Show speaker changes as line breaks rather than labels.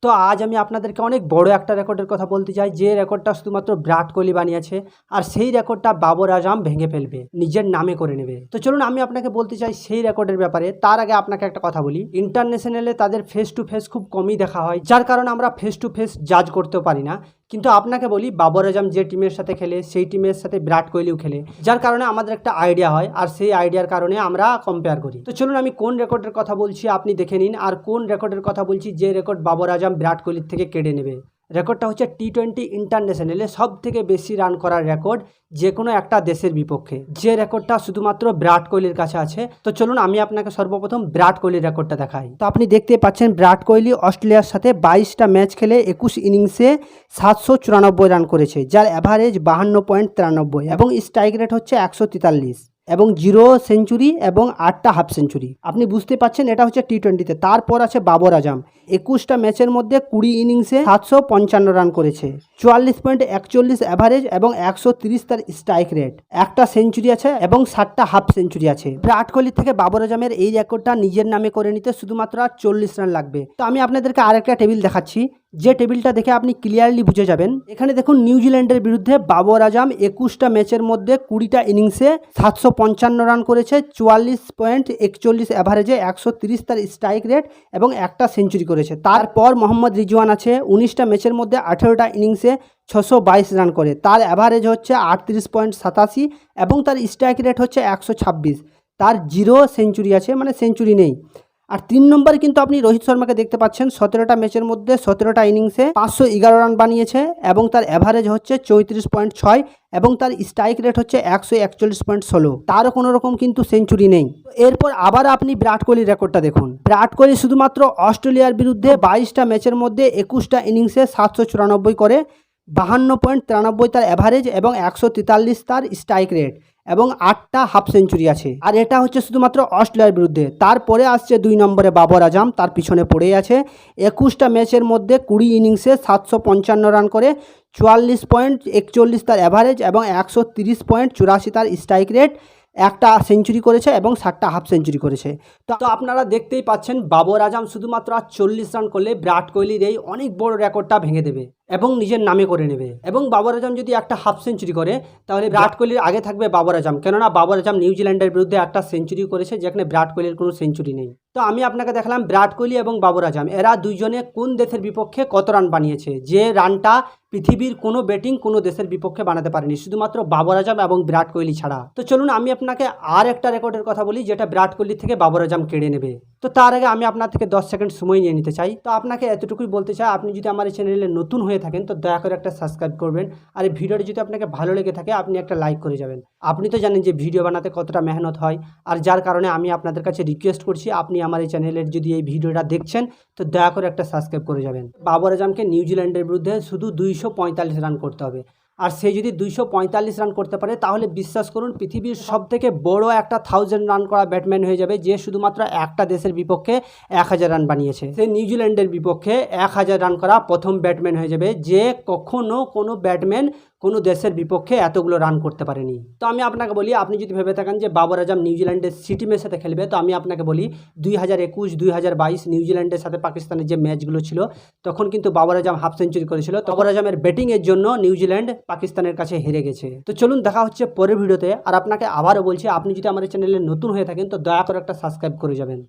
তো আজ আমি আপনাদেরকে অনেক বড় একটা রেকর্ডের কথা বলতে চাই, যে রেকর্ডটা শুধুমাত্র বিরাট কোহলি বানিয়েছে, আর সেই রেকর্ডটা বাবর আজম ভেঙে ফেলবে, নিজের নামে করে নেবে। তো চলুন আমি আপনাকে বলতে চাই সেই রেকর্ডের ব্যাপারে। তার আগে আপনাকে একটা কথা বলি, ইন্টারন্যাশনালে তাদের ফেস টু ফেস খুব কমই দেখা হয়, যার কারণে আমরা ফেস টু ফেস জাজ করতেও পারি না। কিন্তু আপনাকে বলি, বাবর আজম যে টিমের সাথে খেলে সেই টিমের সাথে বিরাট কোহলিও খেলে, যার কারণে আমাদের একটা আইডিয়া হয়, আর সেই আইডিয়ার কারণে আমরা কম্পেয়ার করি। তো চলুন আমি কোন রেকর্ডের কথা বলছি আপনি দেখে নিন, আর কোন রেকর্ডের কথা বলছি যে রেকর্ড বাবর আজম বিরাট কোহলির থেকে কেড়ে নেবে। রেকর্ডটা হচ্ছে টি-20 ইন্টারন্যাশনালে সব থেকে বেশি রান করার রেকর্ড যে কোনো একটা দেশের বিপক্ষে, যে রেকর্ডটা শুধুমাত্র বিরাট কোহলির কাছে আছে। তো চলুন আমি আপনাকে সর্বপ্রথম বিরাট কোহলির রেকর্ডটা দেখাই। তো আপনি দেখতে পাচ্ছেন বিরাট কোহলি অস্ট্রেলিয়ার সাথে 22টা ম্যাচ খেলে 21 ইনিংসে 794 রান করেছে, যার অ্যাভারেজ 52.93 এবং স্ট্রাইক রেট হচ্ছে 143 এবং 0 সেঞ্চুরি এবং 8টা হাফ সেঞ্চুরি। আপনি বুঝতে পাচ্ছেন এটা হচ্ছে টি-20তে। তারপর আছে বাবর আজম, 21টা ম্যাচের মধ্যে 20 ইনিংসে 755 রান করেছে, 44.41 অ্যাভারেজ এবং 130 তার স্ট্রাইক রেট, একটা সেঞ্চুরি আছে এবং 7টা হাফ সেঞ্চুরি আছে। বিরাট কোহলি থেকে বাবর আজমের এই রেকর্ডটা নিজের নামে করে নিতে শুধুমাত্র 40 রান লাগবে। তো আমি আপনাদেরকে আরেকটা টেবিল দেখাচ্ছি, যে টেবিলটা দেখে আপনি ক্লিয়ারলি বুঝে যাবেন। এখানে দেখুন নিউজিল্যান্ডের বিরুদ্ধে বাবর আজম 21টা ম্যাচের মধ্যে 20টা ইনিংসে 755 রান করেছে, 44.41 অ্যাভারেজে, 130 তার স্ট্রাইক রেট এবং একটা সেঞ্চুরি করেছে। তারপর মোহাম্মদ রিজওয়ান আছে, 19টা ম্যাচের মধ্যে 18টা ইনিংসে 622 রান করে, তার অ্যাভারেজ হচ্ছে 38.87 এবং তার স্ট্রাইক রেট হচ্ছে 126, তার 0 সেঞ্চুরি আছে, মানে সেঞ্চুরি নেই। আর 3 নম্বরে কিন্তু আপনি রোহিত শর্মাকে দেখতে পাচ্ছেন, 17টা ম্যাচের মধ্যে 17টা ইনিংসে 511 রান বানিয়েছে এবং তার অ্যাভারেজ হচ্ছে 34.6 এবং তার স্ট্রাইক রেট হচ্ছে 141.16, তারও কোনো রকম কিন্তু সেঞ্চুরি নেই। এরপর আবার আপনি বিরাট কোহলির রেকর্ডটা দেখুন। বিরাট কোহলি শুধুমাত্র অস্ট্রেলিয়ার বিরুদ্ধে 22টা ম্যাচের মধ্যে 21টা ইনিংসে 794 করে, 52.93 তার অ্যাভারেজ এবং 143 তার স্ট্রাইক রেট এবং 8টা হাফ সেঞ্চুরি আছে, আর এটা হচ্ছে শুধুমাত্র অস্ট্রেলিয়ার বিরুদ্ধে। তারপরে আসছে 2 নম্বরে বাবর আজম, তার পিছনে পড়ে আছে, 21টা ম্যাচের মধ্যে 20 ইনিংসে 755 রান করে, 44.41 তার অ্যাভারেজ এবং 130.84 তার স্ট্রাইক রেট, একটা সেঞ্চুরি করেছে এবং 7টা হাফ সেঞ্চুরি করেছে। তো আপনারা দেখতেই পাচ্ছেন বাবর আজম শুধুমাত্র 40 রান করলে বিরাট কোহলির এই অনেক বড় রেকর্ডটা ভেঙে দেবে এবং নিজের নামে করে নেবে। এবং বাবর আজম যদি একটা হাফ সেঞ্চুরি করে, তাহলে বিরাট কোহলির আগে থাকবে বাবর আজম, কেননা বাবর আজম নিউজিল্যান্ডের বিরুদ্ধে একটা সেঞ্চুরি করেছে, যেখানে বিরাট কোহলির কোনো সেঞ্চুরি নেই। তো আমি আপনাকে দেখালাম বিরাট কোহলি এবং বাবর আজম এরা দুইজনে কোন দেশের বিপক্ষে কত রান বানিয়েছে, যে রানটা পৃথিবীর কোনো ব্যাটিং কোনো দেশের বিপক্ষে বানাতে পারেনি, শুধুমাত্র বাবর আজম এবং বিরাট কোহলি ছাড়া। তো চলুন আমি আপনাকে আর একটা রেকর্ডের কথা বলি, যেটা বিরাট কোহলি থেকে বাবর আজম কেড়ে নেবে। তো তার আগে আমি আপনার থেকে 10 সেকেন্ড সময় নিয়ে নিতে চাই। তো আপনাকে এতটুকুই বলতে চাই, আপনি যদি আমার এই চ্যানেলে নতুন হয়ে থাকেন তো দয়া করে একটা সাবস্ক্রাইব করবেন, আর এই ভিডিওটি যদি আপনাকে ভালো লেগে থাকে আপনি একটা লাইক করে যাবেন। আপনি তো জানেন যে ভিডিও বানাতে কতটা মেহনত হয়, আর যার কারণে আমি আপনাদের কাছে রিকোয়েস্ট করছি, আপনি আমার এই চ্যানেলের যদি এই ভিডিওটা দেখছেন তো দয়া করে একটা সাবস্ক্রাইব করে যাবেন। বাবর আজমকে নিউজিল্যান্ডের বিরুদ্ধে শুধু 245 রান করতে হবে, আর সে যদি 245 রান করতে পারে তাহলে বিশ্বাস করুন পৃথিবীর সবথেকে বড় একটা 1000 রান করা ব্যাটম্যান হয়ে যাবে, যে শুধুমাত্র একটা দেশের বিপক্ষে 1000 রান বানিয়েছে। সে নিউজিল্যান্ডের বিপক্ষে 1000 রান করা প্রথম ব্যাটম্যান হয়ে যাবে, যে কখনো কোনো ব্যাটম্যান কোনো দেশের বিপক্ষে এতগুলো রান করতে পারেনি। তো আমি আপনাকে বলি, আপনি যদি ভেবে থাকেন যে বাবর আজম নিউজিল্যান্ডের সি টিমের সাথে খেলবে, তো আমি আপনাকে বলি 2021, 2022 নিউজিল্যান্ডের সাথে পাকিস্তানের যে ম্যাচগুলো ছিল, তখন কিন্তু বাবর আজম হাফ সেঞ্চুরি করেছিল। বাবর আজমের ব্যাটিংয়ের জন্য নিউজিল্যান্ড পাকিস্তানের কাছে হেরে গেছে। তো চলুন দেখা হচ্ছে পরের ভিডিওতে। আর আপনাকে আবারও বলছি, আপনি যদি আমার চ্যানেলে নতুন হয়ে থাকেন তো দয়া করে একটা সাবস্ক্রাইব করে যাবেন।